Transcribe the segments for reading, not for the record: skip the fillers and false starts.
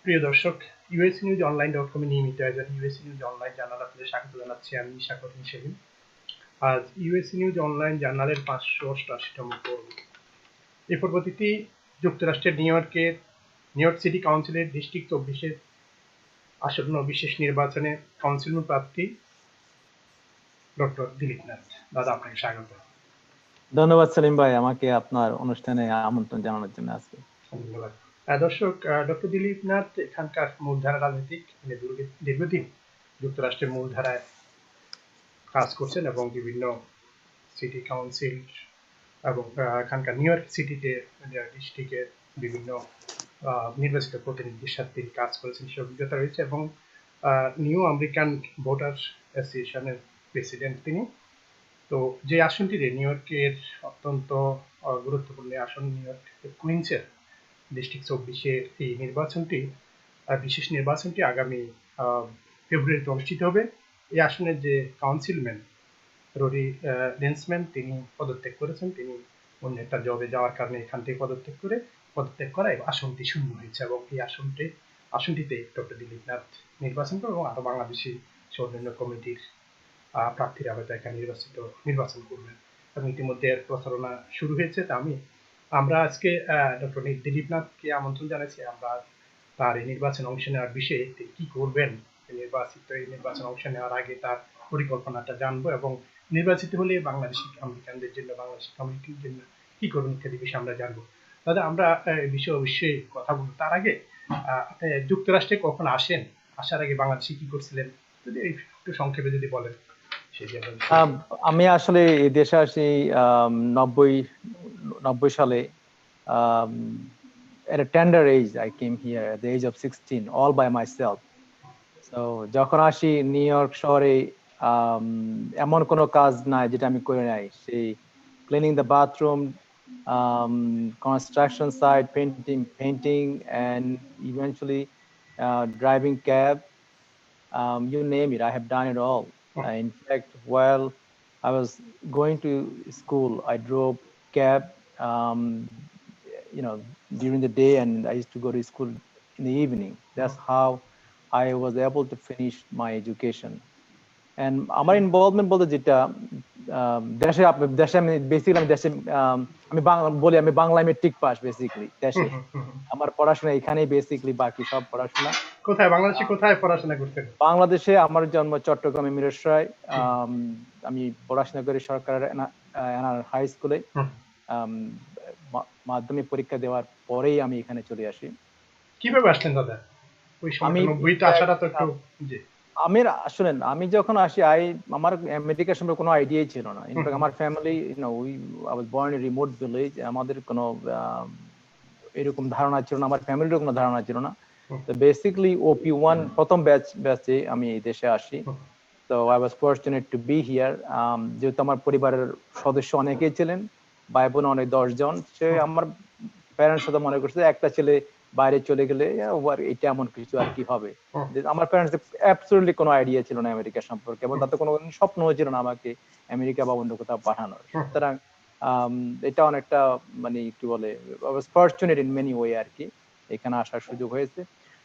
প্রিয় দর্শক, UsaNewsOnline.com নিয়মিত আয়োজন ইউএস নিউজ অনলাইন জার্নাল আপনাদের স্বাগত জানাচ্ছি। আমি স্বাগত হিসেবে আজ ইউএস নিউজ অনলাইন জার্নালের 588তম পর্ব। এই পর্বটি যুক্তরাষ্ট্রের নিউ ইয়র্ক সিটি কাউন্সিলের ডিস্ট্রিক্ট 24-এর আসন্ন বিশেষ নির্বাচনে কাউন্সিলর প্রার্থী ডক্টর দিলীপ নাথ। দাদা, আপনাকে স্বাগত। ধন্যবাদ সেলিম ভাই, আমাকে আপনার অনুষ্ঠানে আমন্ত্রণ জানানোর জন্য আজকে। ধন্যবাদ। দর্শক, ডক্টর দিলীপ নাথ এখানকার মূলধারা রাজনীতিক, দীর্ঘদিন যুক্তরাষ্ট্রের মূলধারায় কাজ করছেন এবং বিভিন্ন সিটি কাউন্সিল এবং এখানকার নিউ ইয়র্ক সিটিতে ডিস্ট্রিক্টের বিভিন্ন নির্বাচিত প্রতিনিধির সাথে তিনি কাজ করেছেন, সে অভিজ্ঞতা রয়েছে এবং নিউ আমেরিকান ভোটার অ্যাসোসিয়েশনের প্রেসিডেন্ট তিনি। তো যে আসনটিতে নিউ ইয়র্কের অত্যন্ত গুরুত্বপূর্ণ আসন, নিউ ইয়র্ক কুইন্সের ডিস্ট্রিক্ট 24-এর এই নির্বাচনটি, বিশেষ নির্বাচনটি আগামী ফেব্রুয়ারিতে অনুষ্ঠিত হবে। এই আসনের যে কাউন্সিলম্যান রোরি ডেন্সম্যান, তিনি পদত্যাগ করেছেন। তিনি অন্য একটা জবে যাওয়ার কারণে এখান থেকে পদত্যাগ করায় আসনটি শূন্য হয়েছে এবং এই আসনটিতে ডক্টর দিলীপ নাথ নির্বাচন করবেন এবং আরো বাংলাদেশি সৌজন্য কমিটির প্রার্থীরা হয়তো এখানে নির্বাচন করবেন এবং ইতিমধ্যে এর প্রচারণা শুরু হয়েছে। তা আমরা আজকে ডক্টর দিলীপ নাথকে আমন্ত্রণ জানাচ্ছি। আমরা তার এই নির্বাচনে অংশ নেওয়ার বিষয়ে তিনি কি করবেন, এই নির্বাচনে অংশ নেওয়ার আগে তার পরিকল্পনাটা জানবো এবং নির্বাচিত হলে বাংলাদেশি আমেরিকানদের জন্য, বাংলাদেশি কমিউনিটির জন্য কি করবেন ইত্যাদি বিষয়ে আমরা জানবো। দাদা, আমরা এই বিষয়ে অবশ্যই কথা বলবো। তার আগে আপনি যুক্তরাষ্ট্রে কখন আসেন, আসার আগে বাংলাদেশে কি করছিলেন যদি একটু সংক্ষেপে যদি বলেন। আমি আসলে এই দেশে আসি 90 সালে। At a tender age, I came here at the age of 16, all by myself. So যখন আসি নিউ ইয়র্ক শহরে এমন কোনো কাজ নাই যেটা আমি করে নাই। সেই cleaning the bathroom, construction site, painting, and eventually driving cab. You name it, I have done it all. In fact, while I was going to school, I drove cab, during the day, and I used to go to school in the evening. That's how I was able to finish my education. And আমার involvement বলতে যেটা দেশে আমি বাংলায় matric pass. Basically দেশে আমার পড়াশোনা এখানেই, বেসিক্যালি বাকি সব পড়াশোনা কোথায় পড়াশোনা করতেন? বাংলাদেশে। আমার জন্ম চট্টগ্রামে মিরসরাই। আমি পড়াশোনা করি সরকার এনআর হাই স্কুলে। মাধ্যমিক পরীক্ষা দেওয়ার পরেই আমি এখানে চলে আসি। কিভাবে আসলেন দাদা? ওই সময় 90তে আসাটা তো একটু আমি যখন আসি আমার আমেরিকার সম্পর্কে কোনো আইডিয়াই ছিল না। ইনফ্যাক্ট আমার family, I was born in a remote village, আমাদের কোনো এরকম ধারণা ছিল না, আমার ফ্যামিলিরও কোনো ধারণা ছিল না। তো বেসিক্যালি OP1 প্রথম ব্যাচে আমি এই দেশে আসি। তো I was fortunate to be here. যেহেতু আমার পরিবারের সদস্য অনেকেই ছিলেন, ভাই বোন অনেক 10 জন। সে আমার প্যারেন্টস সাথে মনে করছে একটা ছেলে বাইরে চলে গেলে এটা এমন কিছু আর কি হবে। আমার প্যারেন্টস অ্যাবসলিউটলি কোনো আইডিয়া ছিল না আমেরিকা সম্পর্কে এবং তাতে কোনো স্বপ্ন ছিল না আমাকে আমেরিকা বা অন্য কোথাও পাঠানোর। সুতরাং এটা অনেকটা কি বলে, I was fortunate in many way আর কি, এখানে আসার সুযোগ হয়েছে।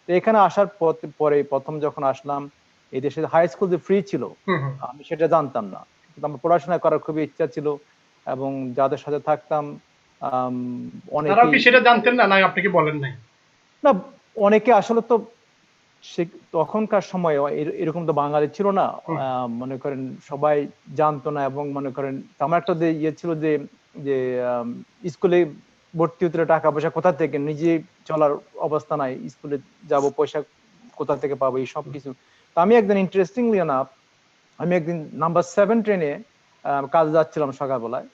তো এখানে আসার পরে প্রথম যখন আসলাম, এই দেশে হাই স্কুল যে ফ্রি ছিল আমি সেটা জানতাম না, কিন্তু আমার পড়াশোনা করার খুবই ইচ্ছা ছিল এবং যাদের সাথে থাকতাম সেটা জানতেন না, আপনাকে বলেন নাই? না, অনেকে আসলে তো তখনকার সময় এরকম তো বাঙালি ছিল না, মনে করেন সবাই জানতো না। এবং মনে করেন আমার একটা ইয়ে ছিল যে স্কুলে ভর্তি হতে টাকা পয়সা কোথা থেকে, নিজে চলার অবস্থা নাই, স্কুলে যাব পয়সা কোথা থেকে পাবো, এই সব কিছু। তো আমি একদিন ইন্টারেস্টিংলি এনাফ, আমি একদিন নাম্বার 7 ট্রেনে কাজে যাচ্ছিলাম সকালবেলায়।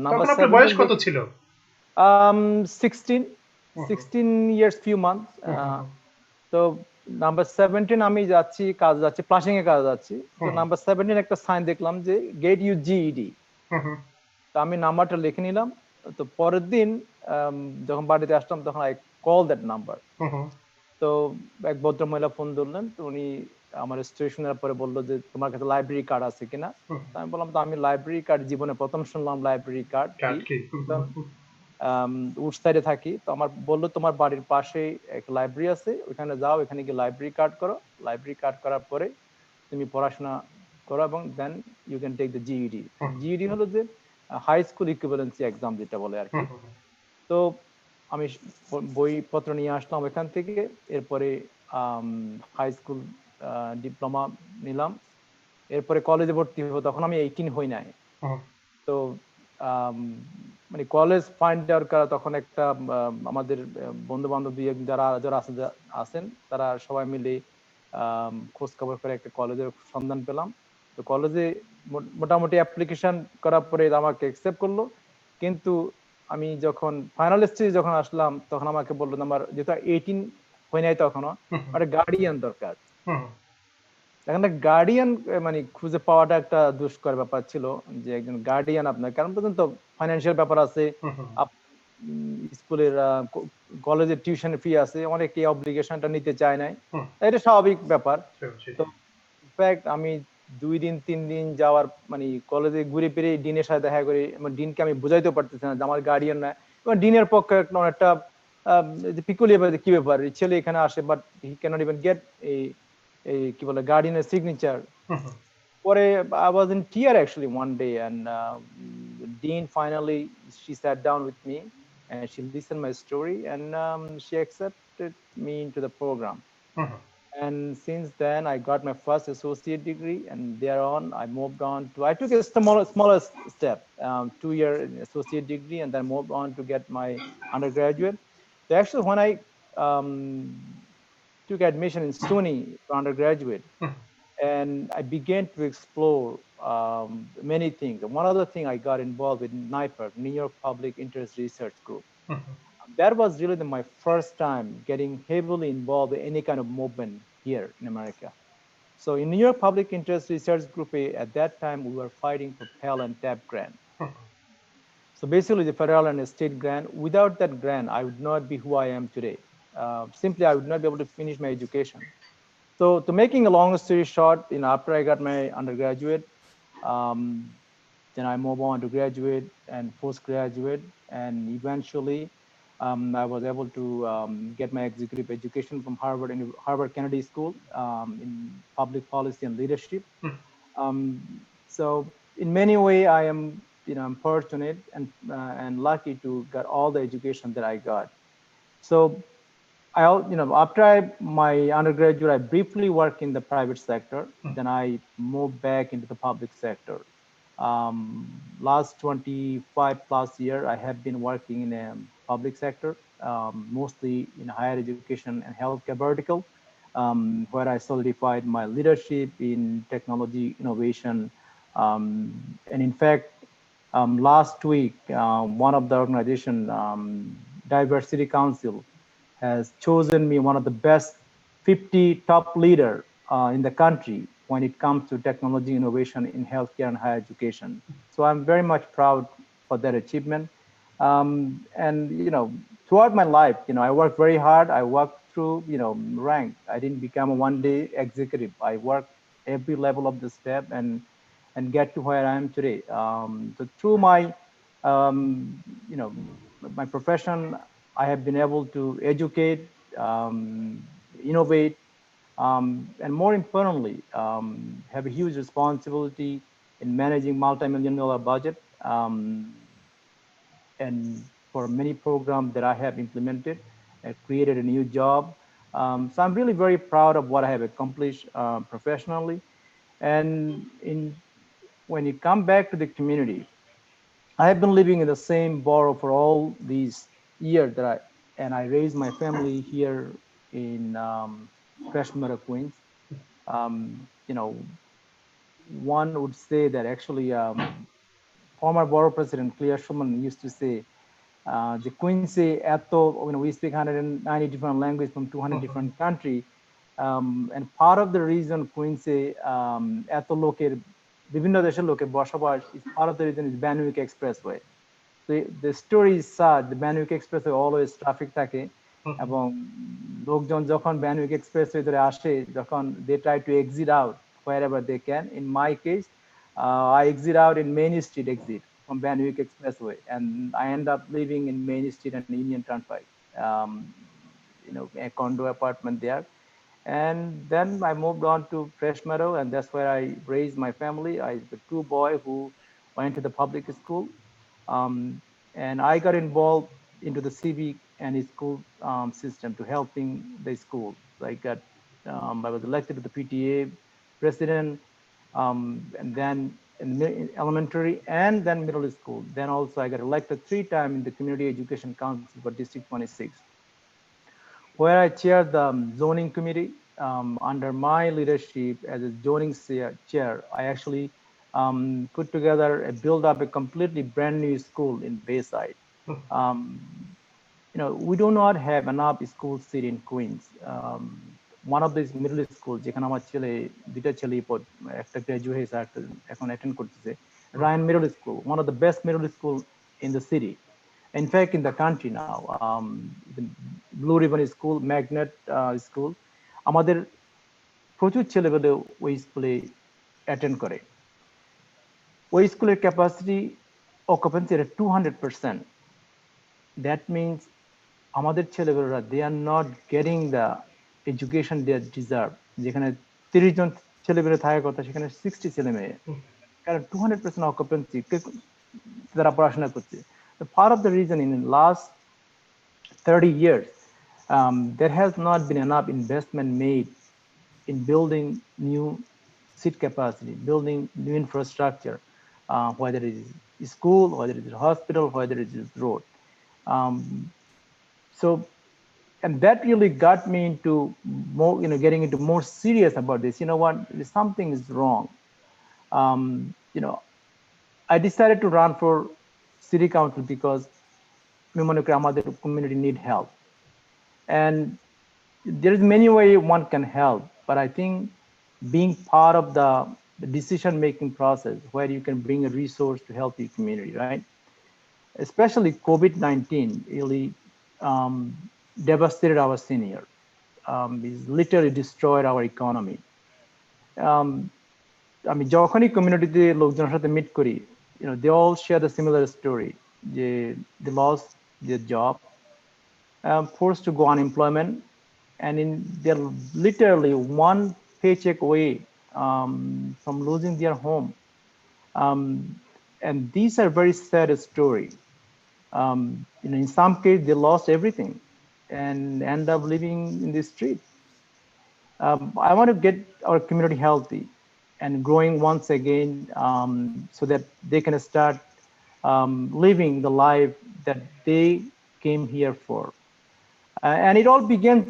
নাম্বার 7 বয়স কত ছিল? 16 years few months. তো নাম্বার 17 আমি কাজ যাচ্ছি প্লাশিং এ কাজ যাচ্ছি। তো নাম্বার 17 একটা সাইন দেখলাম যে গেট ইউ জিইডি। তো আমি নাম্বারটা লিখে নিলাম। তো পরের দিন যখন বাড়িতে আসলাম তখন আই কল দ্যাট নাম্বার। তো এক ভদ্র মহিলা ফোন ধরলেন। তো উনি আমার স্টেশনের পরে বললো যে তোমার কাছে লাইব্রেরি কার্ড আছে কিনা। আমি বললাম তো আমি লাইব্রেরি কার্ড জীবনে প্রথম শুনলাম লাইব্রেরি কার্ড কি। উড সাইডে থাকি। তো আমার বললো তোমার বাড়ির পাশে একটা লাইব্রেরি আছে, ওখানে যাও, এখানে গিয়ে লাইব্রেরি কার্ড করো, লাইব্রেরি কার্ড করার পরে তুমি পড়াশোনা করো এবং then you can take the GED. GED হলো যে হাই স্কুল ইকুইভ্যালেন্সি এক্সাম যেটা বলে আর কি। তো আমি বইপত্র নিয়ে আসলাম এখান থেকে, এরপরে হাই স্কুল ডিপ্লোমা নিলাম, এরপরে কলেজে ভর্তি হবো, তখন আমি 18 হই নাই। তো মানে কলেজ ফাইন্ড আউট করা তখন একটা আমাদের বন্ধু বান্ধব যারা যারা আছেন তারা সবাই মিলে খোঁজ খবর করে একটা কলেজের সন্ধান পেলাম। তো কলেজে মোটামুটি অ্যাপ্লিকেশন করার পরে আমাকে অ্যাকসেপ্ট করলো, কিন্তু আমি যখন ফাইনাল স্টেজে যখন আসলাম তখন আমাকে বললো আমার যেহেতু 18 হয় নাই তখনও, একটা গার্ডিয়ান দরকার। এখন গার্ডিয়ান মানে খুঁজে পাওয়াটা একটা দুষ্কর ব্যাপার ছিল, যে একজন গার্ডিয়ান আপনার, কারণ পর্যন্ত ফাইন্যান্সিয়াল ব্যাপার আছে, স্কুলের কলেজের টিউশন ফি আছে, অনেকে অব্লিগেশনটা নিতে চায় নাই, এটা স্বাভাবিক ব্যাপার। তো ইনফ্যাক্ট আমি 2 দিন 3 দিন যাওয়ার মানে কলেজে ঘুরে ফিরে ডিনের সাথে দেখা করি, ডিনকে আমি বুঝাইতে পারতেছি না যে আমার গার্ডিয়ান না, এবং ডিনের পক্ষে একটা পিকুলিয়ার কি ব্যাপার, ছেলে এখানে আসে but he can't even get এই কি বলে গার্ডিয়ানের সিগনেচার। পরে I was in tear actually one day, and Dean finally she sat down with me and she listened my story, and she accepted me into the program. And since then I got my first associate degree, and thereon I moved on to, I took a smaller step, 2-year associate degree, and then moved on to get my undergraduate. So actually when I took admission in SUNY for undergraduate, and I began to explore many things. One other thing, I got involved with NIPER, New York Public Interest Research Group. That was really my first time getting heavily involved in any kind of movement here in America. So in New York Public Interest Research Group, at that time, we were fighting for Pell and TAP grant. So basically the federal and state grant. Without that grant, I would not be who I am today. Simply, I would not be able to finish my education. So to making a long story short, after I got my undergraduate, then I moved on to graduate and postgraduate, and eventually I was able to get my executive education from Harvard Kennedy School in public policy and leadership. So in many ways, I am I'm fortunate and lucky to get all the education that I got. So after my undergraduate, I briefly worked in the private sector. Then I moved back into the public sector. Last 25 plus years, I have been working in a public sector, mostly in higher education and healthcare vertical, where I solidified my leadership in technology innovation. And in fact, last week, one of the organization, Diversity Council, has chosen me one of the best 50 top leader in the country when it comes to technology innovation in healthcare and higher education. So I'm very much proud for that achievement. And throughout my life, I worked very hard. I worked through rank. I didn't become a one-day executive. I worked every level of the step and get to where I am today. So through my my profession, I have been able to educate, innovate, and more importantly, have a huge responsibility in managing multi-million-dollar budget, and for many programs that I have implemented, created a new job. So I'm really very proud of what I have accomplished professionally. And when you come back to the community, I have been living in the same borough for all these years and I raised my family here in Freshwater, Queens. One would say that actually former borough president Clea Schumann used to say, the Queens we speak 190 different languages from 200 different countries. And part of the reason Queens eto loker বিভিন্ন দেশের লোকের বসবাস is part of the reason is Banwick Expressway. So the story is sad. The Banwick Expressway always traffic থাকে, এবং লোকজন যখন Banwick Expressway ধরে আসে, যখন they try to exit out wherever they can. In my case, I exit out in Main Street exit. from Van Wyck Expressway, and I end up living in Main Street and Union Turnpike. A condo apartment there. And then I moved on to Fresh Meadow, and that's where I raised my family. I the two boys who went to the public school, and I got involved into the civic and school system to helping the school. I was elected to the PTA president, and then in elementary and then middle school. Then also I got elected 3 times in the Community Education Council for District 26, where I chaired the zoning committee. Under my leadership as a zoning chair, I actually put together and build up a completely brand new school in Bayside. We do not have enough school seat in Queens. One of these middle schools, যেখানে আমার দুইটা ছেলে একটা graduate হয়েছে এখন attend করতেছে, Ryan Middle School, one of the best middle school in the city. In fact, in the country now, the Blue Ribbon School, Magnet School, আমাদের প্রচুর ছেলেমেয়ে ওই স্কুলে অ্যাটেন্ড করে। ওই স্কুলের ক্যাপাসিটি অকুপেন্সি 200%. That means আমাদের ছেলেমেয়েরা they are not getting the education they deserve. যেখানে 30 জন ছেলেমেয়ে থাকার কথা সেখানে 60 ছেলেমেয়ে, কারণ 200% অকুপেন্সি তারা পড়াশোনা করছে. Part of the reason in the last 30 years, there has not been enough investment made in building new seat capacity, building new infrastructure, whether it is school, whether it is hospital, whether it is road. And that really got me into more, getting into more serious about this. You know what? Something is wrong. I decided to run for city council because আমাদের community need help, and there is many ways one can help, but I think being part of the decision making process where you can bring a resource to help your community, right? Especially COVID-19 really devastated our senior. It's literally destroyed our economy. আমি যখনই কমিউনিটিতে লোকজনের সাথে meet করি, they all share the similar story. They lost their job, forced to go unemployment, and they're literally one paycheck away from losing their home. And these are very sad stories. In some cases, they lost everything and end up living in the street. I want to get our community healthy and growing once again, so that they can start living the life that they came here for. And it all begins,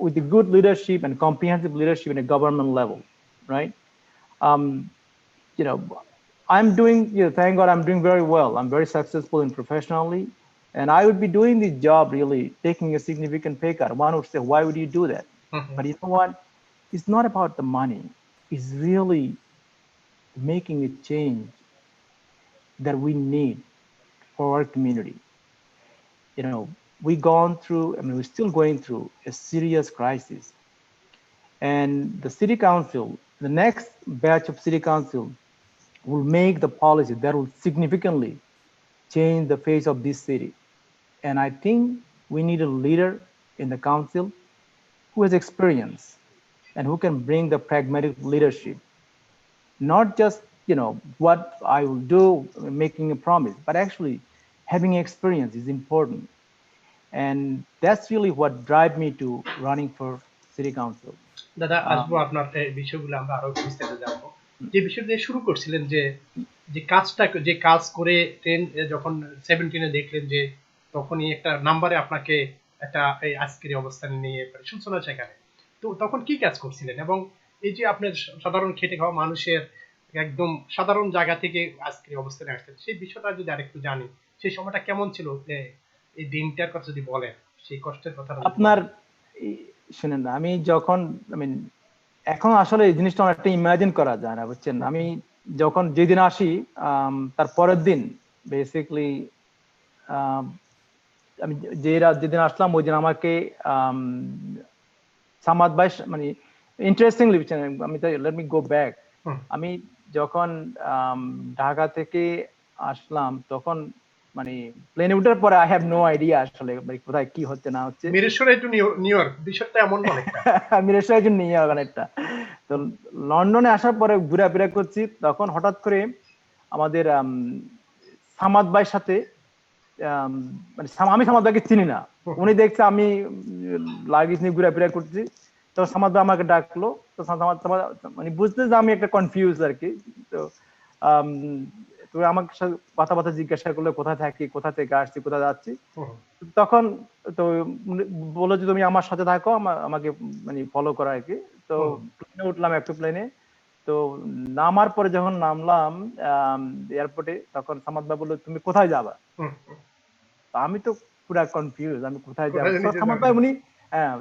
with the good leadership and comprehensive leadership at a government level, right? I'm doing, thank God, I'm doing very well. I'm very successful in professionally, and I would be doing this job really taking a significant pay cut. One would say, why would you do that? But you know what? It's not about the money. It's really making a change that we need for our community. We've gone through, we're still going through a serious crisis. And the city council, the next batch of city council will make the policy that will significantly change the face of this city. And I think we need a leader in the council who has experience and who can bring the pragmatic leadership. Not just, what I will do, making a promise, but actually having experience is important. And that's really what drive me to running for city council. দাদা, আসবো আপনার এই বিষয়গুলো আমরা আরো বিস্তারিত জানবো। যে বিষয় দিয়ে শুরু করছিলেন যে কাজ করে যখন 17 দেখলেন যে তখনই একটা নাম্বারে আপনাকে একটা এই আজকের অবস্থানে নিয়ে সূচনা সেখানে, তো তখন কি কাজ করছিলেন এবং এই যে আপনার সাধারণ খেটে খাওয়া মানুষের একদম সাধারণ জায়গা থেকে আজকের অবস্থানে আসছেন, সেই বিষয়টা যদি আরেকটু জানি, সেই সময়টা কেমন ছিল, এই দিনটার কথা যদি বলেন, সেই কষ্টের কথা। আপনার শুনেন, আমি যখন এখন আসলে এই জিনিসটা অনেকটা ইমাজিন করা যায় না, বুঝছেন? আমি যখন যেদিন আসি তার পরের দিন বেসিক্যালি আমি যেদিন আসলাম ওই দিন আমাকে সামাদ ভাই ইন্টারেস্টিংলি, আমি লেট মি গো ব্যাক। আমি যখন ঢাকা থেকে আসলাম তখন মানে প্লেনে ওঠার পরে আই হ্যাভ নো আইডিয়া আসলে কোথায় কি হচ্ছে না হচ্ছে। মিরেশ্বরে একটু নিউ ইয়র্ক বিষয়টা এমন অনেকটা। মিরেশ্বরে একজন নিয়ে যাবেন একটা। তো লন্ডনে আসার পরে ঘোরাফেরা করছি, তখন হঠাৎ করে আমাদের সামাদ ভাইয়ের সাথে মানে আমি সামাদ ভাইকে চিনি না, উনি দেখছে আমি লাগেজ নিয়ে ঘোরাফেরা করছি, তো সামাদ ভাই আমাকে ডাকলো। তো মানে বুঝতে যে আমি একটা কনফিউজ আর কি। তো তো আমাকে কথাবার্তা জিজ্ঞাসা করলে কোথায় থাকি, কোথা থেকে আসছি, কোথায় যাচ্ছি। তখন তো বললো যে তুমি আমার সাথে থাকো, আমাকে মানে ফলো করা আর কি। তো প্লেনে উঠলাম, একটু প্লেনে। তো নামার পরে যখন নামলাম এয়ারপোর্টে, তখন সামাদ ভাই বললো তুমি কোথায় যাবা। আমি তো পুরা কনফিউজ, আমি কোথায় যাবো। সামাদ ভাই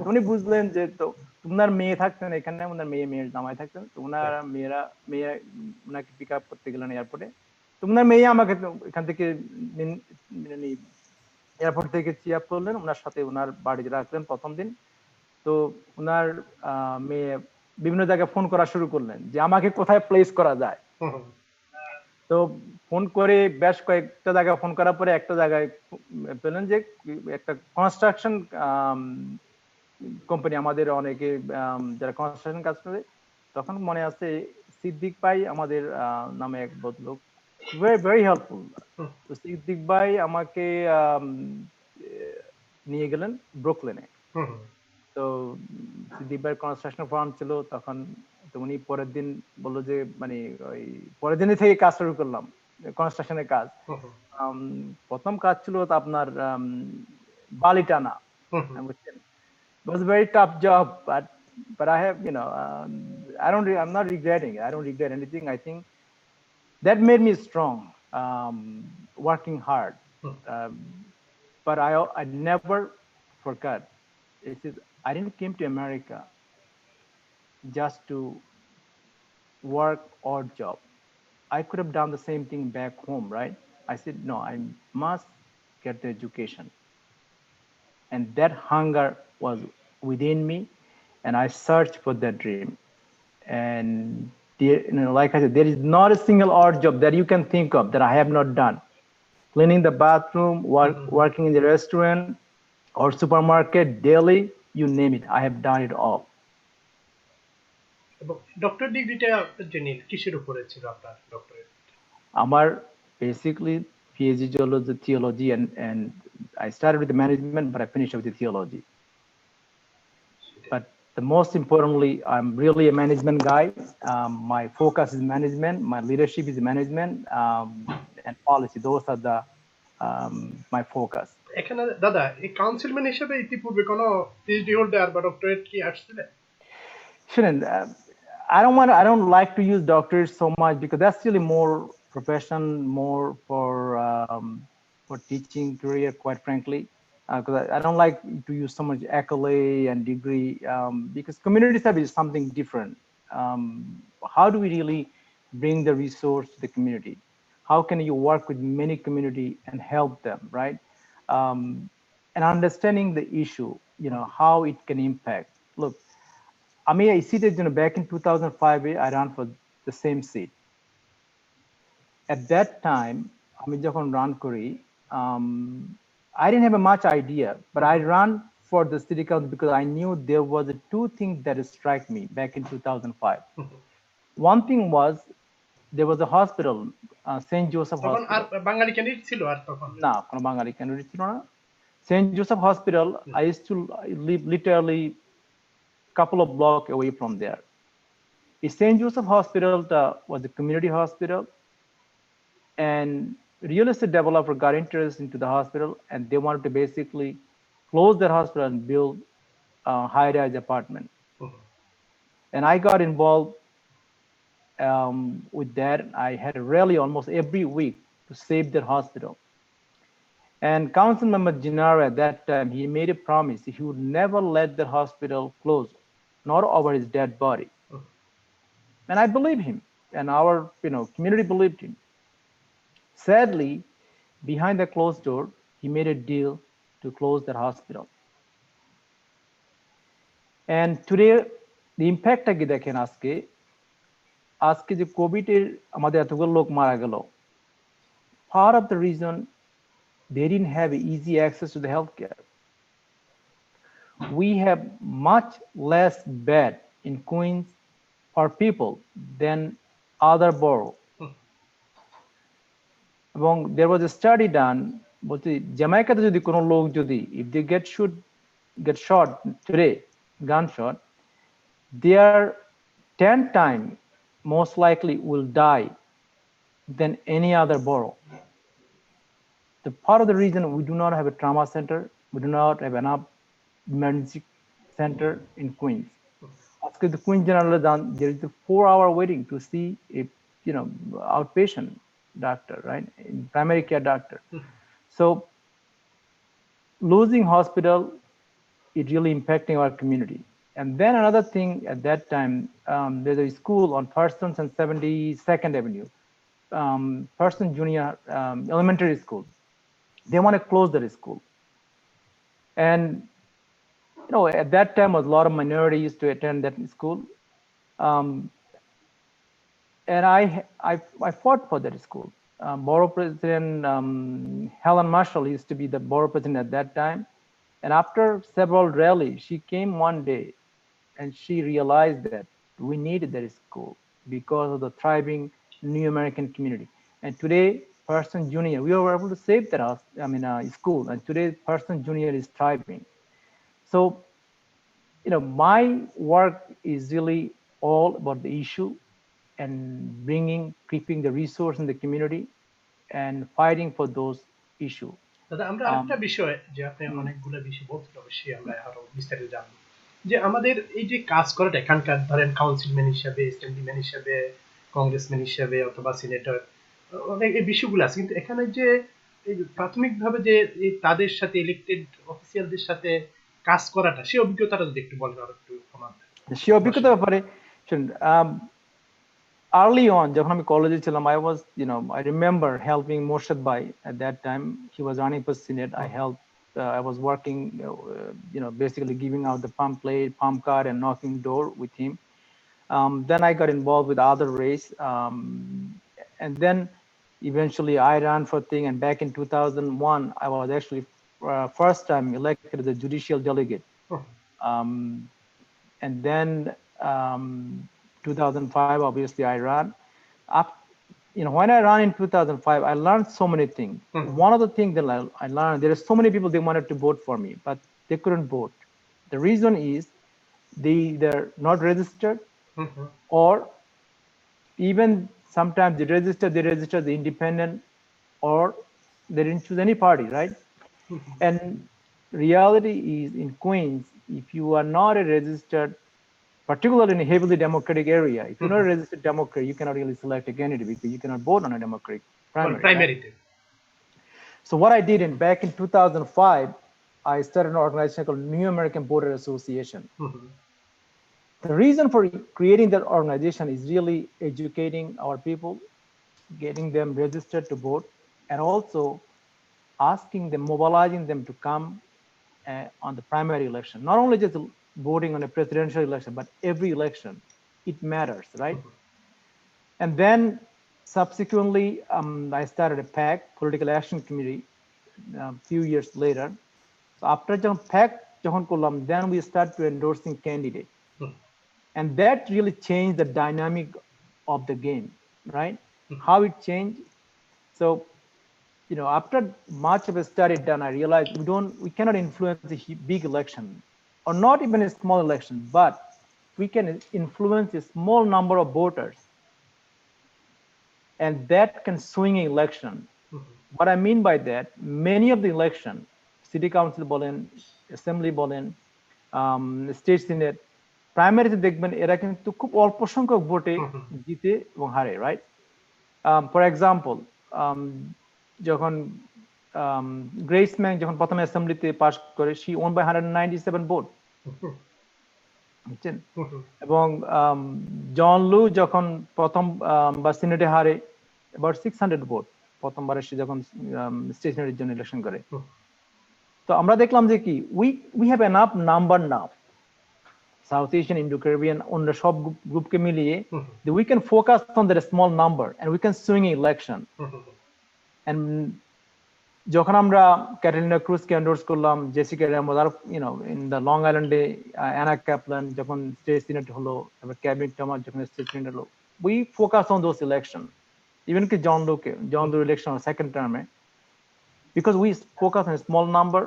উনি বুঝলেন যে তো তোমার মেয়ে থাকতেন এখানে, ওনার মেয়ের জামাই থাকতেন, তো ওনার মেয়ে ওনাকে পিক আপ করতে গেলেন এয়ারপোর্টে। তো ওনার মেয়ে আমাকে এখান থেকে এয়ারপোর্ট থেকে চিপ করলেন, ওনার সাথে ওনার বাড়িতে রাখলেন প্রথম দিন। তো ওনার মেয়ে বিভিন্ন জায়গায় ফোন করা শুরু করলেন যে আমাকে কোথায় প্লেস করা যায়। তো ফোন করে বেশ কয়েকটা জায়গায় ফোন করার পরে একটা জায়গায় পেলেন যে একটা কনস্ট্রাকশন কোম্পানি, আমাদের অনেকে যারা কনস্ট্রাকশন কাজ করে, তখন মনে আছে সিদ্দিক ভাই আমাদের নামে এক ভদ্রলোক, ভেরি ভেরি হেল্পফুল। তো সিদ্দিক ভাই আমাকে নিয়ে গেলেন ব্রুকলিনে। তো সিদ্দিক ভাইয়ের কনস্ট্রাকশন ফার্ম ছিল তখন। তো উনি পরের দিন বললো যে মানে ওই পরের দিনই থেকে কাজ শুরু করলাম, কনস্ট্রাকশনের কাজ। প্রথম কাজ ছিল আপনার বালি টানা, বুঝছেন। It was a very tough job, but I have, I'm not regretting it. I don't regret anything. I think that made me strong, working hard. Um, but I never forgot. It is I didn't came to America just to work odd job. I could have done the same thing back home, right? I said no. I must get the education, and that hunger was within me, and I searched for that dream. And like I said, there is not a single odd job that you can think of that I have not done. Cleaning the bathroom, working in the restaurant or supermarket, daily, you name it, I have done it all. Doctor ডিগ্রিটা জেনে কিসের উপরে ছিল আপনার doctorate? আমার basically PhD was the theology, and I started with the management, but I finished with the theology. But the most importantly, I'm really a management guy. My focus is management, my leadership is management, and policy. Those are my focus. এখানে দাদা এই councilman হিসেবে ইতিপূর্বে কোনো PhD holder বা doctorate কি আসছিলেন? Shouldn't I don't like to use doctors so much, because that's really more profession, more for teaching career, quite frankly. Because I don't like to use so much accolade and degree, because community service is something different. How do we really bring the resource to the community? How can you work with many community and help them, right? And understanding the issue, how it can impact. Look, I seated, back in 2005, I ran for the same seat. At that time, I যখন run করি, I didn't have much idea, but I ran for the city council because I knew there was two things that struck me back in 2005. One thing was there was a hospital, St. Joseph তখন আর Hospital. বাঙালি candidate ছিল আর তখন? না, কোনো বাঙালি candidate ছিল না। St. Joseph Hospital, I used to live literally couple of blocks away from there. The St. Joseph Hospital was a community hospital, and real estate developer got interested into the hospital, and they wanted to basically close their hospital and build a high-rise apartment. And I got involved with that. I had a rally almost every week to save their hospital. And Council Member Jinara at that time, he made a promise he would never let the hospital close, nor over his dead body. And I believe him, and our community believed him. Sadly, behind the closed door, he made a deal to close that hospital. And today, the impact কি দেখেন আজকে যে Covid এর আমাদের এতগুলো লোক মারা গেল, part of the reason they didn't have easy access to the healthcare. We have much less bed in Queens for people than other borough. এবং there was a study done, বলতে জ্যামাইকাতে যদি কোনো লোক যদি if they get shot today, gunshot, they are 10 times most likely will die than any other borough. The part of the reason we do not have a trauma center, we do not have enough emergency center in Queens. After the Queens General, there is a 4-hour waiting to see a outpatient doctor, right? Primary care doctor. So losing hospital is really impacting our community. And then another thing at that time, there's a school on Parsons and 72nd Avenue, Parsons Junior Elementary School. They want to close that school. And at that time, was a lot of minorities to attend that school. And I fought for that school. Borough President Helen Marshall used to be the borough president at that time. And after several rallies, she came one day and she realized that we needed that school because of the thriving New American community. And today, Parsons Junior, we were able to save that school. And today, Parsons Junior is thriving. So, my work is really all about the issue and keeping the resource in the community and fighting for those issues. দাদা, আমরা আরেকটা বিষয় যে আপনি অনেকগুলো বিষয় বলতে অবশ্যই আমরা আরো বিস্তারিত জানবো, যে আমাদের এই যে কাজ করাটা এখানকার ধরেন কাউন্সিলম্যান হিসাবে, অ্যাসেম্বলিম্যান হিসাবে, কংগ্রেসম্যান হিসাবে অথবা সিনেটর, অনেক এই বিষয়গুলো আছে, কিন্তু এখানে যে প্রাথমিকভাবে যে তাদের সাথে ইলেক্টেড অফিসিয়ালদের সাথে কাজ করাটা, সেই অভিজ্ঞতাটা যদি একটু বলেন আর একটু আমাদের। সেই অভিজ্ঞতার ব্যাপারে early on, যখন আমি কলেজে ছিলাম, I remember helping Morshed Bhai at that time. He was running for Senate. I was working, basically giving out the pamphlet, pump card, and knocking door with him. Then I got involved with other race, and then eventually I ran for thing. And back in 2001, I was actually first time elected as a judicial delegate. And then 2005, obviously I ran. When I ran in 2005, I learned so many things. One of the things that I learned, there are so many people, they wanted to vote for me, but they couldn't vote. The reason is they're not registered, or even sometimes they register the independent, or they didn't choose any party, right? And reality is in Queens, if you are not a registered, particularly in a heavily democratic area, if you're not a registered Democrat, you cannot really select a candidate because you cannot vote on a Democratic primary. Right? So what I did back in 2005, I started an organization called New American Voter Association. The reason for creating that organization is really educating our people, getting them registered to vote, and also asking them, mobilizing them to come on the primary election. Not only just voting on a presidential election, but every election, it matters, right? And then subsequently, I started a PAC, Political Action Committee, a few years later. So after PAC, then we start to endorsing candidates. And that really changed the dynamic of the game, right? How it changed. So, after much of a study done, I realized we cannot influence a big election, or not even a small election, but we can influence a small number of voters. And that can swing an election. What I mean by that, many of the election, city council bolen, assembly bolen, state senate, primary দেখবেন এরা কিন্তু খুব অল্প সংখ্যক ভোটে জিতে এবং হারে, রাইট? ফর এক্সাম্পল, যখন গ্রেস ম্যাং যখন প্রথমে অ্যাসেম্বলিতে পাস করে, she won by 197 ভোট, বুঝছেন? এবং জন লু যখন প্রথম বা সিনেটে হারে, about 600 ভোট, প্রথমবারে সে যখন স্টেট সিনেটের জন্য ইলেকশন করে। তো আমরা দেখলাম যে কি, we have enough number now, South Asian, Indo-Caribbean, অন্য সব গ্রুপকে মিলিয়ে, we can focus on that small number and we can swing an election. And যখন আমরা ক্যাটালিনা ক্রুজকে এন্ডোর্স করলাম, জেসিকা রেমোস, আর ইন দ্য লং আইল্যান্ডে অ্যানা ক্যাপলান যখন স্টেট সিনেট হলো, তারপর ক্যাবিনেট টমাস যখন স্টেট সিনেট হলো, we focus on those election, even কি জন ডো ইলেকশন সেকেন্ড টার্মে, because we focus on a small number,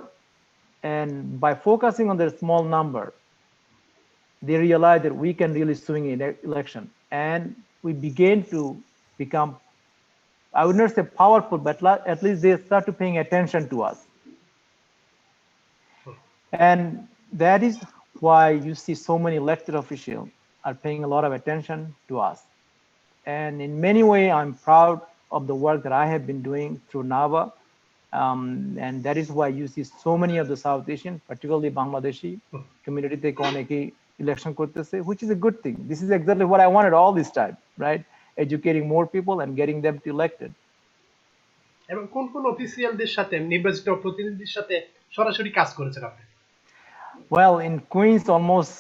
and by focusing on the small number, they realize that we can really swing in election, and we begin to become, I would not say powerful, but at least they start to paying attention to us. And that is why you see so many elected officials are paying a lot of attention to us. And in many ways, I'm proud of the work that I have been doing through NAVA. And that is why you see so many of the South Asian, particularly Bangladeshi community, they অনেকেই election করতেছে, which is a good thing. This is exactly what I wanted all this time, right? Educating more people and getting them to elected. এবং কোন কোন অফিসিয়ালদের সাথে, নির্বাচিত প্রতিনিধির সাথে সরাসরি কাজ করেছেন আপনি? Well, in Queens, almost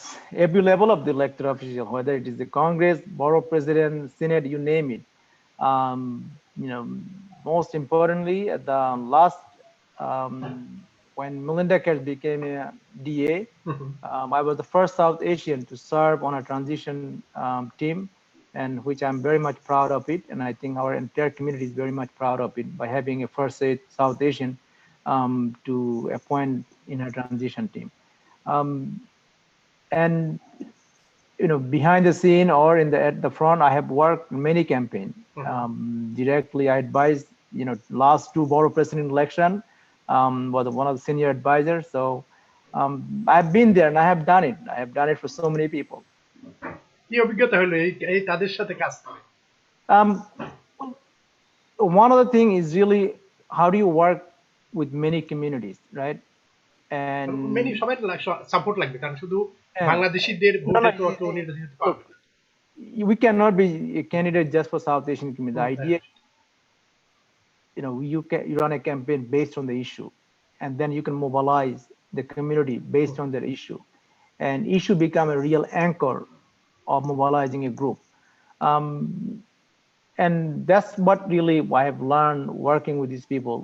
every level of the elected official, whether it is the Congress, borough president, Senate, you name it. Most importantly, at the last, when Melinda Katz became a DA, I was the first South Asian to serve on a transition team, and which I'm very much proud of it. And I think our entire community is very much proud of it by having a first South Asian to appoint in a transition team. And behind the scene or at the front, I have worked in many campaigns. Directly, I advised, last two borough president election, was one of the senior advisors. So I've been there and I have done it. I have done it for so many people. কি অভিজ্ঞতা হলো এই তাদের সাথে কাজ করে? One of the things is really how do you work with many communities, right? And many সবাই support লাগবে, কারণ শুধু বাংলাদেশীদের ভোটে তো অত নির্বাচিত হতে পারবে না। We cannot be a candidate just for South Asian community. The idea, you run a campaign based on the issue, and then you can mobilize the community based on that issue, and issue become a real anchor of mobilizing a group. And that's what really I have learned working with these people.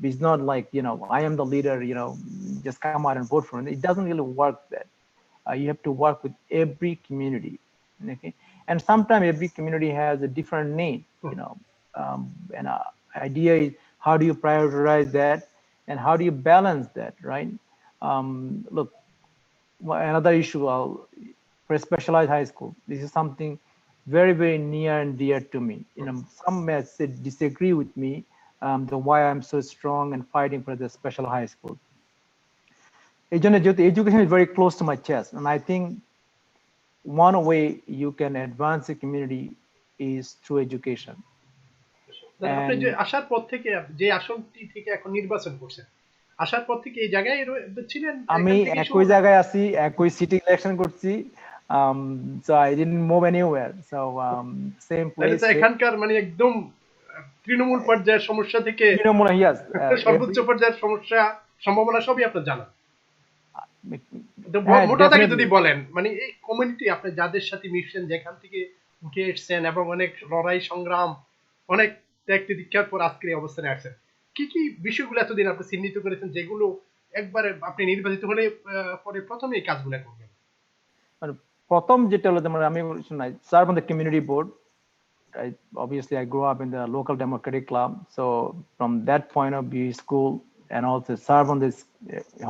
It's not like, I am the leader, just come out and vote for it. It doesn't really work that. You have to work with every community. Okay, and sometimes every community has a different need, and idea is how do you prioritize that and how do you balance that, right? Look, another issue for a specialized high school, this is something very, very near and dear to me. Some may disagree with me, the why I'm so strong and fighting for the special high school. Education is very close to my chest, and I think one way you can advance the community is through education. আপনি যে আসার পর থেকে, যে আসনটি থেকে এখন নির্বাচন করছেন, আসার পর থেকে এই জায়গায় ছিলেন? আমি একই জায়গায় আছি, একই সিটি ইলেকশন করছি, so I didn't move anywhere, so same place. এখানকার মানে একদম তৃণমূল পর্যায়ের সমস্যা থেকে সর্বোচ্চ পর্যায়ের সমস্যা, সম্ভাবনা সবই আপনার জানা। মোটা দাগে যদি বলেন, মানে এই কমিউনিটি আপনি যাদের সাথে মিশছেন, যেখান থেকে উঠে এসেছেন এবং অনেক লড়াই সংগ্রাম, অনেক ত্যাগ তিতিক্ষার পর আজকের এই অবস্থানে আসছেন, কি কি বিষয়গুলো এতদিন আপনি চিহ্নিত করেছেন যেগুলো একবারে আপনি নির্বাচিত হলে পরে প্রথমে এই কাজগুলো করবেন? প্রথম যেটা হলো, আমি serve on the community board. Obviously I grew up in the local democratic club, so from that point of view, school, and also serve on this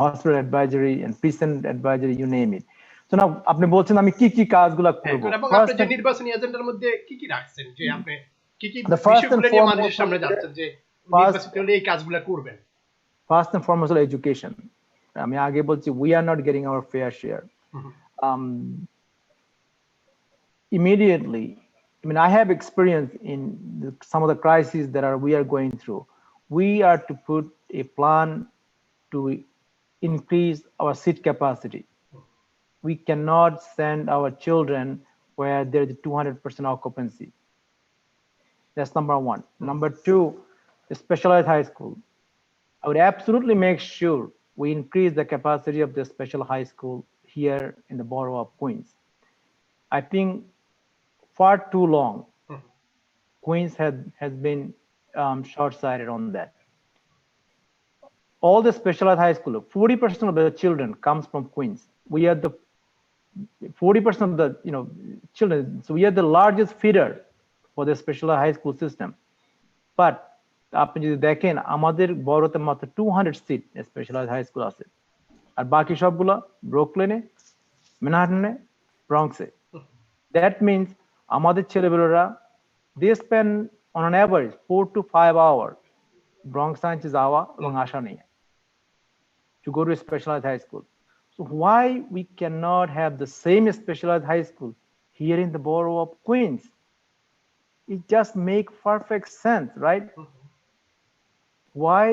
hospital advisory and precinct advisory, you name it. So now আপনি বলছেন আমি কি কি কাজগুলো করব, এবং আপনি যে নির্বাচনী এজেন্ডার মধ্যে কি কি রাখছেন, যে আপনি কি কি বিষয়গুলো নিয়ে মানুষের সামনে যাচ্ছেন যে নির্বাচিত হলে এই কাজগুলো করবেন? First and foremost, education. আমি আগে বলছি, we are not getting our fair share. Immediately, I have experience in some of the crises that we are going through. We are to put a plan to increase our seat capacity. We cannot send our children where there is 200% occupancy. That's number one. Number two, the specialized high school. I would absolutely make sure we increase the capacity of the special high school here in the borough of Queens. I think far too long, Queens has been short-sighted on that. All the specialized high school, 40% of the children comes from Queens. We are the 40% of the children, so we are the largest feeder for the specialized high school system. But আপনি যদি দেখেন আমাদের বড়তে মাত্র 200 seat specialised high school আছে, আর বাকি সবগুলো ব্রুকলিনে, ম্যানহাটনে, ব্রঙ্কসে। That means আমাদের ছেলেমেয়েরা they spend on an average 4 to 5 hours Bronx সায়েন্সে যাওয়া এবং আসা নিয়ে to go to a specialized high school. So why we cannot have the same specialized high school here in the borough of Queens? It just makes perfect sense, right? Why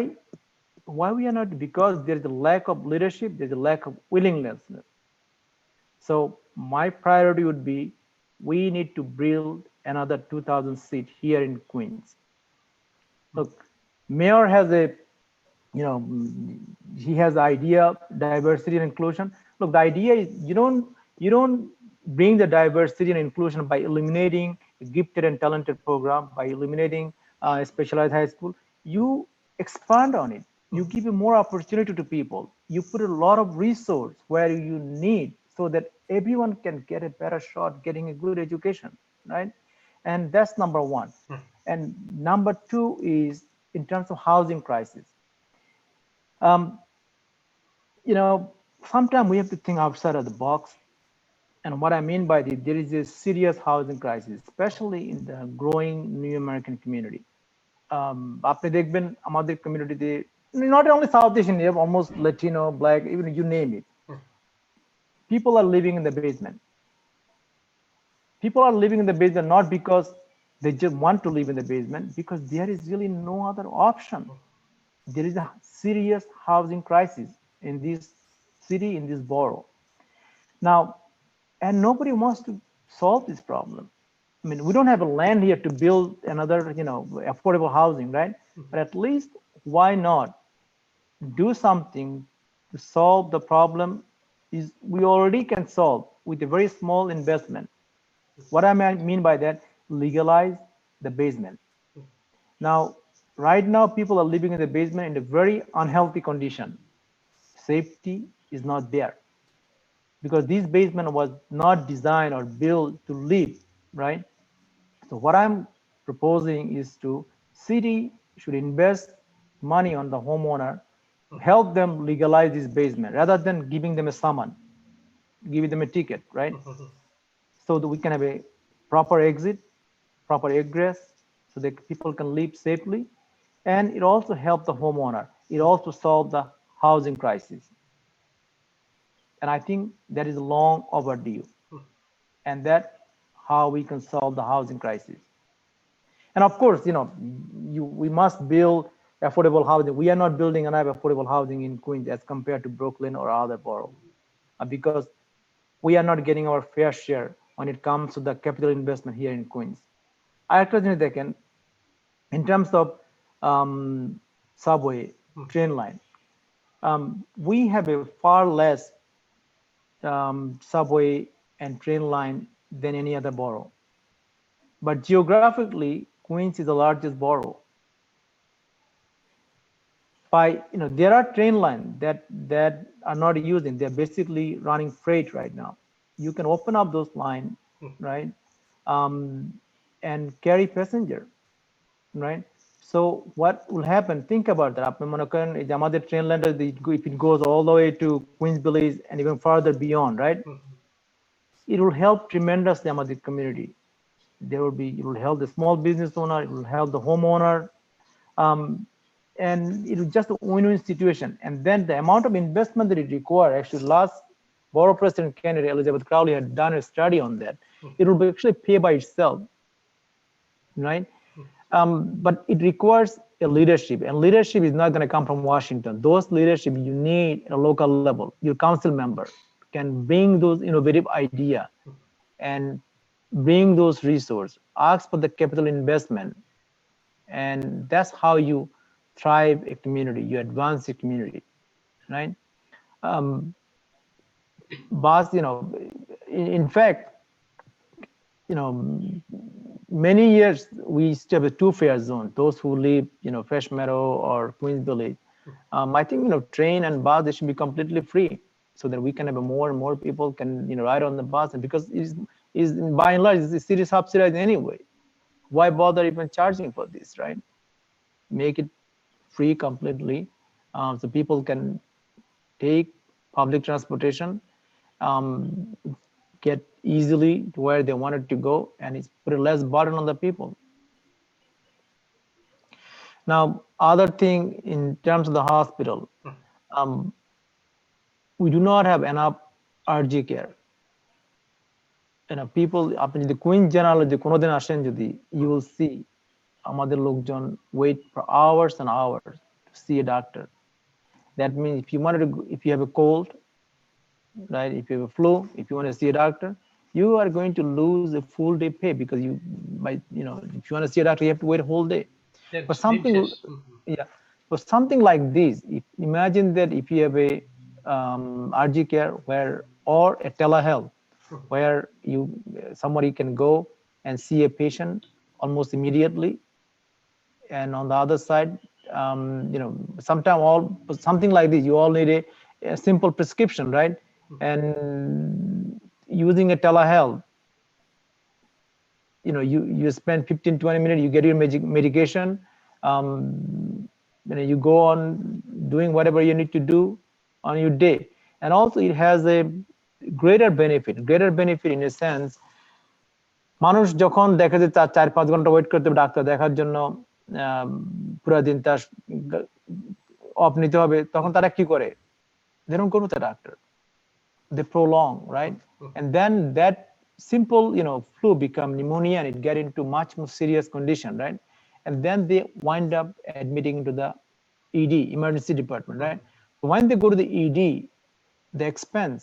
we are not? Because there is a lack of leadership, there's a lack of willingness. So my priority would be we need to build another 2,000 seats here in Queens. Look, mayor has a he has idea diversity and inclusion. Look, the idea is you don't bring the diversity and inclusion by eliminating a gifted and talented program, by eliminating a specialized high school. You expand on it. You give more opportunity to people. You put a lot of resource where you need so that everyone can get a better shot getting a good education, right? And that's number one. And number two is in terms of housing crisis. Sometimes we have to think outside of the box. And what I mean by this, there is a serious housing crisis, especially in the growing New American community. আপনি দেখবেন আমাদের কমিউনিটিতে, not only South Asian, almost Latino, Black, even you name it. People are living in the basement. People are living in the basement not because they just want to live in the basement, because there is really no other option. There is a serious housing crisis in this city, in this borough. Now, and nobody wants to solve this problem. I mean, we don't have a land here to build another, affordable housing, right? But at least why not do something to solve the problem is we already can solve with a very small investment. What I mean by that, legalize the basement. Now, right now, people are living in the basement in a very unhealthy condition. Safety is not there because this basement was not designed or built to live, right? So what I'm proposing is to city should invest money on the homeowner, help them legalize this basement rather than giving them a summon, giving them a ticket, right? So that we can have a proper exit, proper egress, so that people can live safely. And it also helps the homeowner. It also solves the housing crisis. And I think that is long overdue. And that's how we can solve the housing crisis. And of course, we must build affordable housing. We are not building enough affordable housing in Queens as compared to Brooklyn or other boroughs, because we are not getting our fair share when it comes to the capital investment here in Queens. In terms of subway, train line, we have a far less subway and train line than any other borough. But geographically, Queens is the largest borough. There are train lines that are not using. They're basically running freight right now. You can open up those lines, right, and carry passenger, right? So what will happen? Think about that. Train line, if it goes all the way to Queens Village and even further beyond, right? It will help tremendously the community. It will help the small business owner. It will help the homeowner, and it is just a win-win situation. And then the amount of investment that it requires, actually, last borough president candidate Elizabeth Crowley had done a study on that. It will actually pay by itself, right? But it requires a leadership, and leadership is not going to come from Washington. Those leadership you need at a local level. Your council member can bring those innovative idea and bring those resources, ask for the capital investment, and that's how you thrive a community, you advance a community, right? But in fact, many years we used to have a two-fare zone. Those who live, Fresh Meadow or Queens Village, I think train and bus, they should be completely free, so that we can have more and more people can ride on the bus. And because is by and large the city subsidized anyway, why bother even charging for this, right? Make it free completely, so people can take public transportation, get easily to where they wanted to go, and it's put a less burden on the people. Now, other thing in terms of the hospital, we do not have enough RG care. People আপনি যদি queen general যদি কোনোদিন আসেন, যদি you will see আমাদের লোকজন wait for hours and hours to see a doctor. That means if you have a cold, right, if you have a flu, if you want to see a doctor, you are going to lose a full day pay, because if you want to see a doctor, you have to wait a whole day. But something like this, imagine that if you have a RG care or a telehealth, where somebody can go and see a patient almost immediately, and on the other side, something like this, you all need a simple prescription, right? And using a telehealth, you spend 15-20 minutes, you get your medication, you go on doing whatever you need to do on your day. And also it has a greater benefit in a sense, মানুষ যখন দেখে যে 4-5 ঘন্টা wait করতে হবে doctor দেখার জন্য, পুরো দিন তার অফ নিতে হবে, তখন তারা কি করে? They don't go to the doctor, they prolong, right? And then that simple flu become pneumonia, and it get into much more serious condition, right? And then they wind up admitting to the ED, emergency department, right? So when they go to the ED, the expense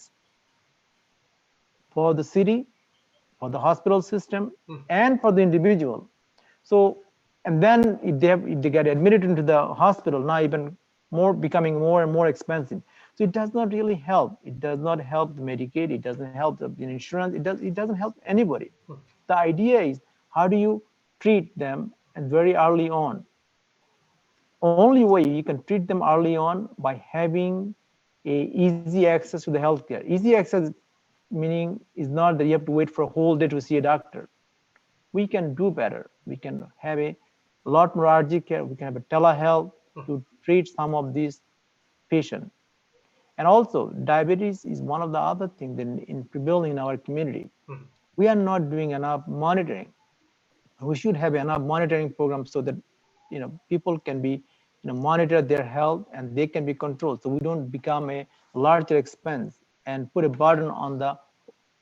for the city, for the hospital system, and for the individual. So, and then if they get admitted into the hospital, now even becoming more and more expensive. So it does not really help. It does not help the Medicaid. It doesn't help the insurance. It doesn't help anybody. The idea is, how do you treat them and very early on? Only way you can treat them early on by having a easy access to the healthcare. Easy access meaning is not that you have to wait for a whole day to see a doctor. We can do better. We can have a lot more RG care. We can have a telehealth to treat some of these patients. And also, diabetes is one of the other things that in prevailing in our community. We are not doing enough monitoring. We should have enough monitoring programs so that people can be monitor their health, and they can be controlled, so we don't become a larger expense and put a burden on the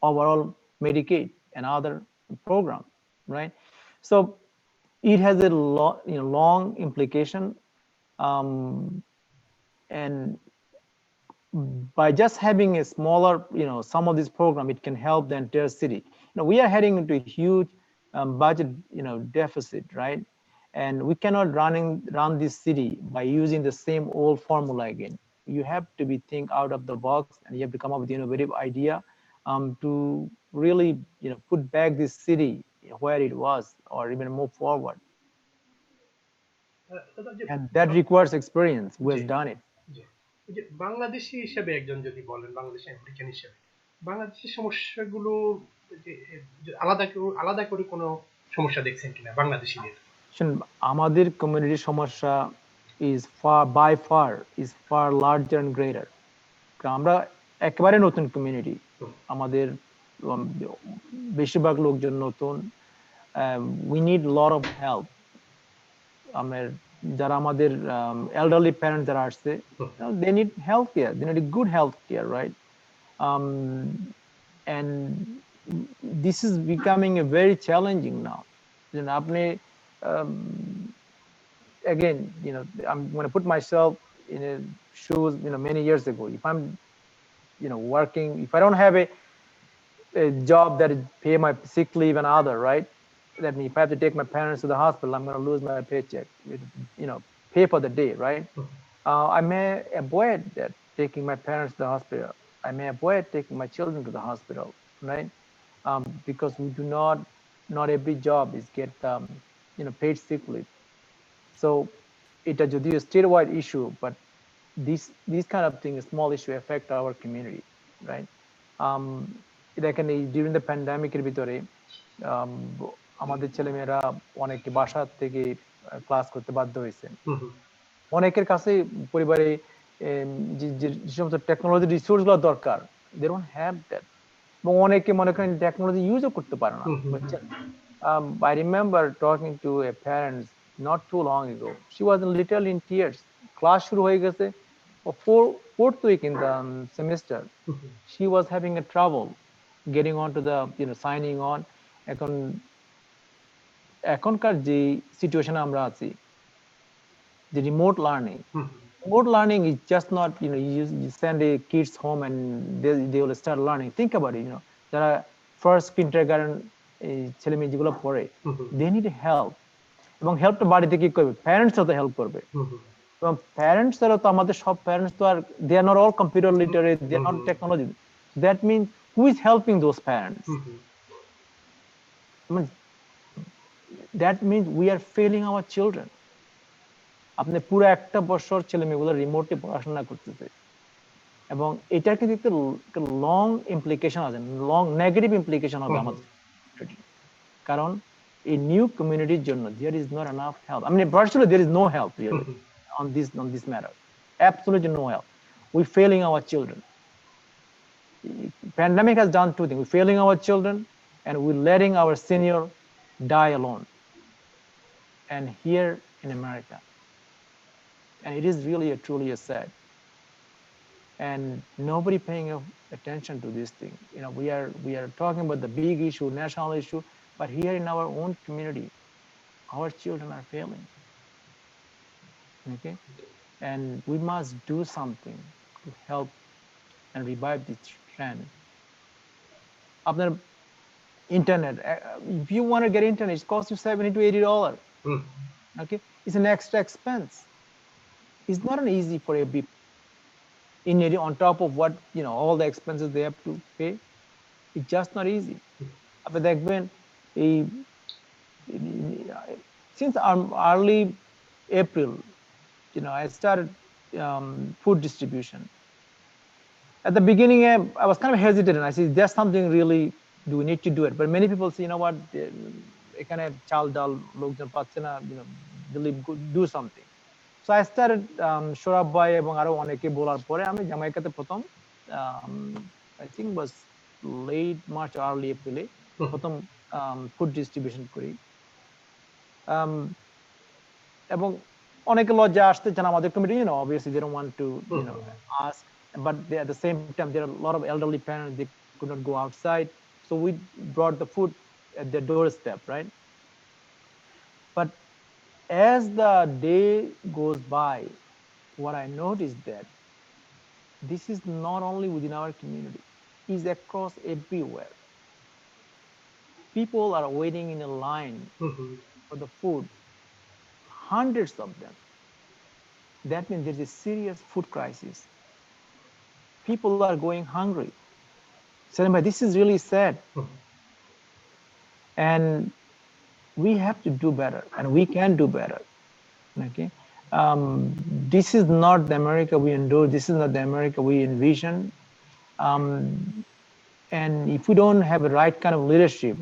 overall Medicaid and other programs, right? So it has a long implication, and by just having a smaller, some of this program, it can help the entire city. We are heading into a huge budget, deficit, right? And we cannot run this city by using the same old formula again. You have to think out of the box, and you have to come up with innovative idea to really, put back this city where it was, or even move forward. And that requires experience. Who has done it? Bangladeshi হিসেবে একজন যদি বলেন, Bangladeshi American হিসেবে বাংলাদেশের সমস্যাগুলো আলাদা করে কোনো সমস্যা দেখছেন কিনা বাংলাদেশিদের? আমাদের কমিউনিটির সমস্যা is far larger and greater. আমরা একেবারে নতুন কমিউনিটি, আমাদের বেশিরভাগ লোকজন নতুন। we need a lot of help. যারা আমাদের elderly parents যারা আসছে, they need health care, they need a good health care, right? And this is becoming a very challenging now. আপনি again, I'm going to put myself in a shoes, many years ago. If I'm, working, if I don't have a job that pay my sick leave and other, right? That means if I have to take my parents to the hospital, I'm going to lose my paycheck, pay for the day, right? I may avoid that, taking my parents to the hospital. I may avoid taking my children to the hospital, right? Because we do not not every job is get paid sick leave. So এটা যদিও statewide issue, but these kind of things, small issue affect our community, right? দেখেন এই during the pandemic এর ভিতরে আমাদের ছেলেমেয়েরা অনেকে বাসা থেকে ক্লাস করতে বাধ্য হয়েছে। অনেকের কাছে পরিবারে যে সমস্ত টেকনোলজি রিসোর্স গুলো দরকার, they don't have that, এবং অনেকে মনে করেন টেকনোলজি ইউজও করতে পারে না। I remember talking to a parent not too long ago. She was literally in tears. Class shuru hoye geche, fourth week in the semester. She was having a trouble getting on to the signing on. এখনকার যে সিচুয়েশনে আমরা আছি, the remote learning is just not you send a kids home and they will start learning. Think about it, যারা first kindergarten এই ছেলে মেয়ে যেগুলো পড়ে, they need help, এবং হেল্পটা বাড়িতে কি করবে, প্যারেন্টসরা তো হেল্প করবে। এবং প্যারেন্টসরা তো আমাদের সব প্যারেন্টস তো আর they are not all computer literate, they are not technology. That means who is helping those parents? That means we are failing our children. আপনি পুরো একটা বছর ছেলে মেয়েগুলো রিমোটলি পড়াশোনা করতেছে, এবং এটার কিন্তু একটা লং ইমপ্লিকেশন আছে, লং নেগেটিভ ইমপ্লিকেশন হবে আমাদের, কারণ এই নিউ কমিউনিটির জন্য there is not enough help. I mean, virtually there is no help really on this matter. Absolutely no help. We're failing our children. Pandemic has done two things. We're failing our children and we're letting our senior die alone. And here in America, and it is really truly sad, and nobody paying attention to this thing. We are talking about the big issue, national issue, but here in our own community, our children are failing. Okay, and we must do something to help and revive this trend. After internet, if you want to get internet, it costs you $70 to $80. Okay, it's an extra expense. It's not an easy for a people. On top of what all the expenses they have to pay, it's just not easy. But since early April, I started food distribution. At the beginning, I was kind of hesitant. I said, "There's something really. Do we need to do it?" But many people say, "You know what? এখানে চাল ডাল লোকজন পাচ্ছে না. Dilip, do something." So I started Shorab Bhai এবং আরো অনেকে বলার পরে আমি জামাইকাতে প্রথম I think was late March early April প্রথম ফুড ডিস্ট্রিবিউশন করি, এবং অনেকে লজ্জা আসতে চান আমাদের committee, obviously they don't want to ask, but at the same time there are a lot of elderly parents, they could not go outside, so we brought the food at their doorstep, right? But as the day goes by, what I noticed that this is not only within our community, it's across everywhere. People are waiting in a line for the food, hundreds of them. That means there's a serious food crisis. People are going hungry. Salim, this is really sad. And we have to do better, and we can do better. Okay, this is not the America we endure. This is not the America we envision. And if we don't have the right kind of leadership,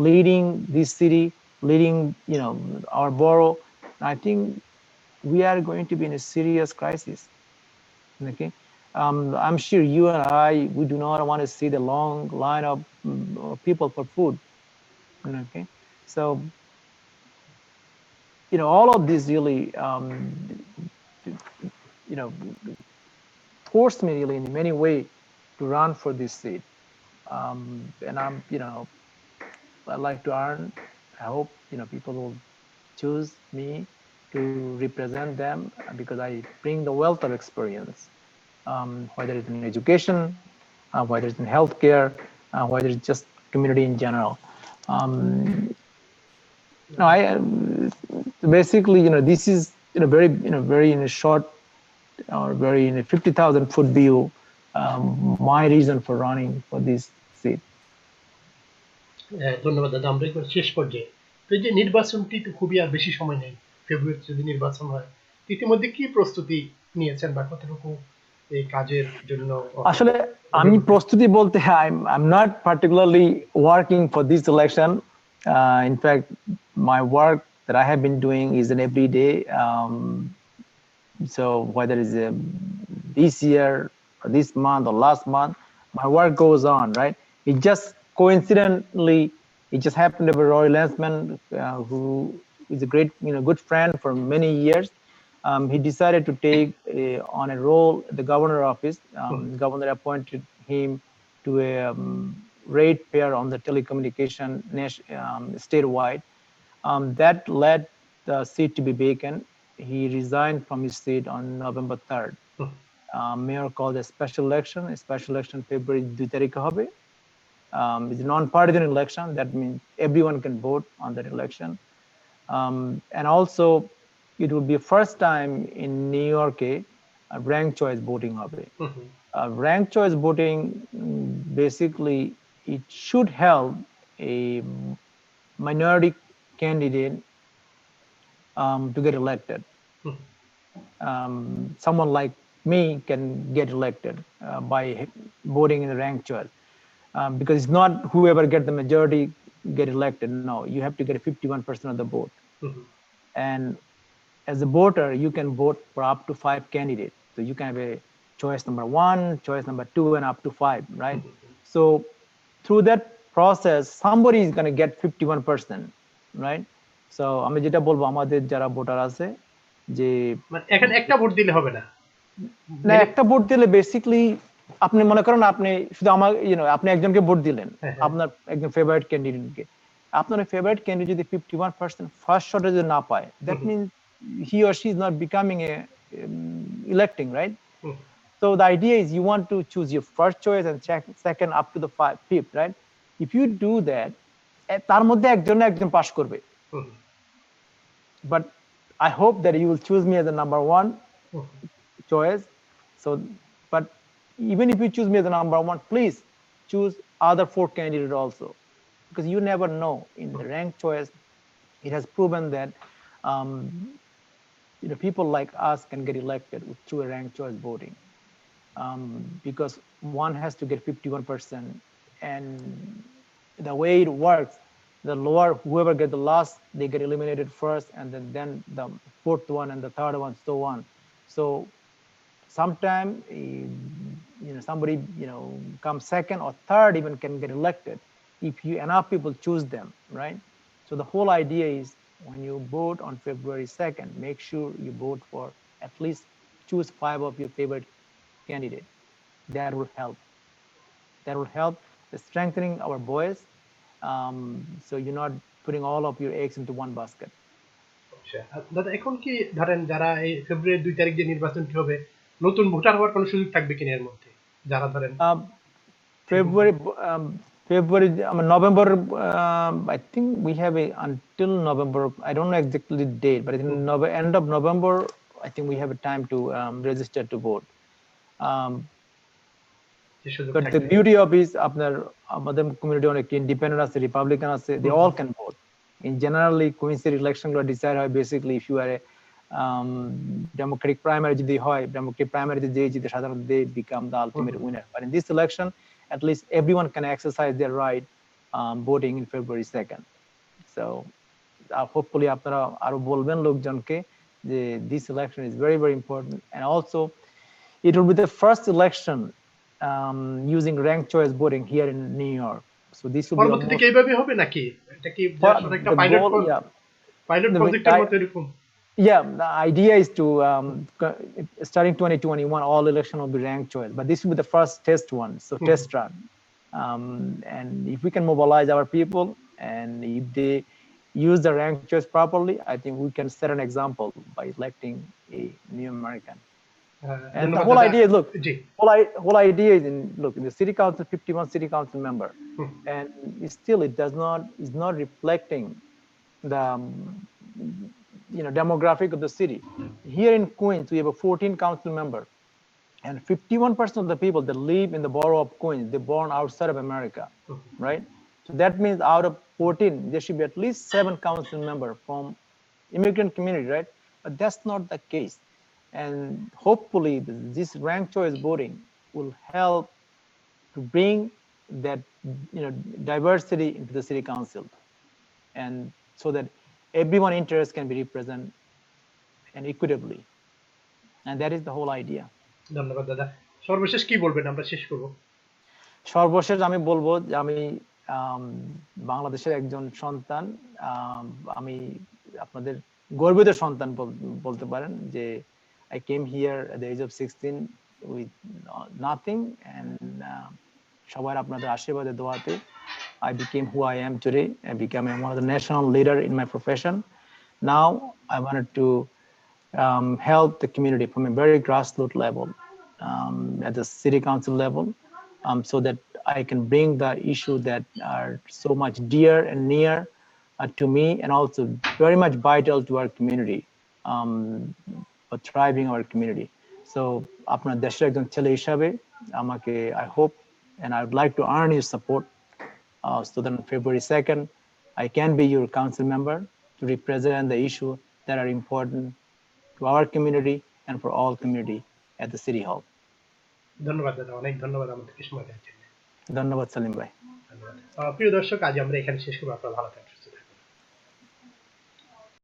leading this city, leading our borough, I think we are going to be in a serious crisis. Okay, I'm sure you and I, we do not want to see the long line of people for food. Okay, so all of this really forced me really in many ways to run for this seat, and I'm I'd like to earn. I hope people will choose me to represent them, because I bring the wealth of experience, whether it's in education, whether it's in healthcare, whether it's just community in general. I basically, this is very in a short or very in a 50,000 foot view, my reason for running for this seat. ধন্যবাদ দাদা। আমরা একবার শেষ পর্যায়ে, তো এই যে নির্বাচনটি তো খুবই আর বেশি সময় নেই, ফেব্রুয়ারিতে যদি নির্বাচন হয়, ইতিমধ্যে কি প্রস্তুতি নিয়েছেন বা কতটুকু এই কাজের জন্য আসলে আমি প্রস্তুতি বলতে I'm not particularly working for this election. In fact, my work that I have been doing is an everyday. So whether it's this year or this month or last month, my work goes on, right? It just coincidentally, it just happened to be Roy Lansman, who is a great, good friend for many years. He decided to take on a role at the governor office. The governor appointed him to a ratepayer on the telecommunication statewide. That led the seat to be vacant. He resigned from his seat on November 3rd. Mayor called a special election. A special election February 2 তারিখে হবে. It's a non-partisan election. That means everyone can vote on that election. And also, it will be first time in New York ranked choice voting হবে. Ranked choice voting, basically, it should help a minority candidate to get elected. Someone like me can get elected by voting in the ranked choice. Because it's not whoever get the majority get elected. No, you have to get 51% of the vote. And as a voter, you can vote for up to 5 candidates. So you can have a choice number 1, choice number 2, and up to 5, right? So through that process, somebody is going to get 51%, right? So আমি যেটা বলবো আমাদের যারা voter আছে যে এখন একটা vote দিলে হবে না, না একটা ভোট দিলে বেসিক্যালি আপনি মনে করেন আপনি শুধু আমার আপনি একজনকে ভোট দিলেন, আপনার একজন ফেভারিট ক্যান্ডিডেটকে, আপনার ফেভারিট ক্যান্ডিডেট যদি 51% ফার্স্ট শটে যদি না পায়, that means he or she is not becoming a electing, right? So the idea is you want to choose your first choice and second up to the fifth, right? If you do that, তার মধ্যে একজন না একজন pass করবে. But I hope that you will choose me as the number 1 choice. So, but even if you choose me as the number 1, please choose other 4 candidates also, because you never know. In the ranked choice, it has proven that people like us can get elected through a ranked choice voting, because one has to get 51%, and the way it works, the lower whoever get the last, they get eliminated first, and then the fourth one and the third one, so on. So sometime somebody comes second or third even can get elected if enough people choose them, right? So the whole idea is when you vote on February 2nd, make sure you vote for at least choose 5 of your favorite candidate. That will help. That will help strengthening our voice. So you're not putting all of your eggs into one basket. দাদা এখন কি ধরেন যারা এই ফেব্রুয়ারি 2 তারিখ যে নির্বাচনটি হবে, নতুন ভোটার হওয়ার কোনো সুযোগ থাকবে কিনা এর মধ্যে? যারা ধরেন February, November, I think we have until November, I don't know exactly the date, but in end of November, I think we have a time to register to vote. But the beauty of is আমাদের community অনেক independent আছে, Republican আছে, they all can vote. In generally, coincident election গুলো decide হয় basically if you are a Democratic primary যদি হয়, Democratic primary যে জিতে সাধারণত they become the ultimate winner. But in this election, at least everyone can exercise their right voting in February 2nd. So hopefully আপনারা আরো বলবেন লোকজনকে যে this election is very, very important, and also it will be the first election using ranked choice voting here in New York. So this will be পরবর্তীতে কি এইভাবে হবে নাকি? এটা কি একটা পাইলট প্রজেক্টের মতো এরকম? Yeah, the idea is to starting 2021, all election will be ranked choice, but this will be the first test one, so test run. And if we can mobilize our people, and if they use the ranked choice properly, I think we can set an example by electing a new American. And the whole idea is, whole idea is in the city council, 51 city council member, and it is not reflecting the demographic of the city. Here in Queens, we have a 14 council member, and 51% of the people that live in the borough of Queens, they're born outside of America, right? So that means out of 14, there should be at least 7 council members from immigrant community, right? But that's not the case. And hopefully this ranked choice voting will help to bring that diversity into the city council, and so that everyone's interest can be represented and equitably. And that is the whole idea. ধন্যবাদ দাদা। সর্বশেষ কি বলবেন, আমরা শেষ করব? সর্বশেষ আমি বলবো যে আমি বাংলাদেশের একজন সন্তান, আমি আপনাদের গর্বিত সন্তান বলতে পারেন যে I came here at the age of 16 with nothing, and সবার আপনাদের আশীর্বাদে দোয়াতে I became who I am today. I became one of the national leader in my profession. Now I wanted to help the community from a very grassroots level, at the city council level, so that I can bring the issues that are so much dear and near to me, and also very much vital to our community, for thriving our community. So আপনার দেশের একজন ছেলে হিসাবে আমাকে I hope and I would like to earn your support, so that on February 2nd I can be your council member to represent the issue that are important to our community and for all community at the city hall. ধন্যবাদ দাদা, অনেক ধন্যবাদ আমাদেরকে সময় দেওয়ার জন্য। ধন্যবাদ সালিম ভাই। ধন্যবাদ। প্রিয় দর্শক, আজ আমরা এখানে শেষ করব। আপনারা ভালো থাকবেন।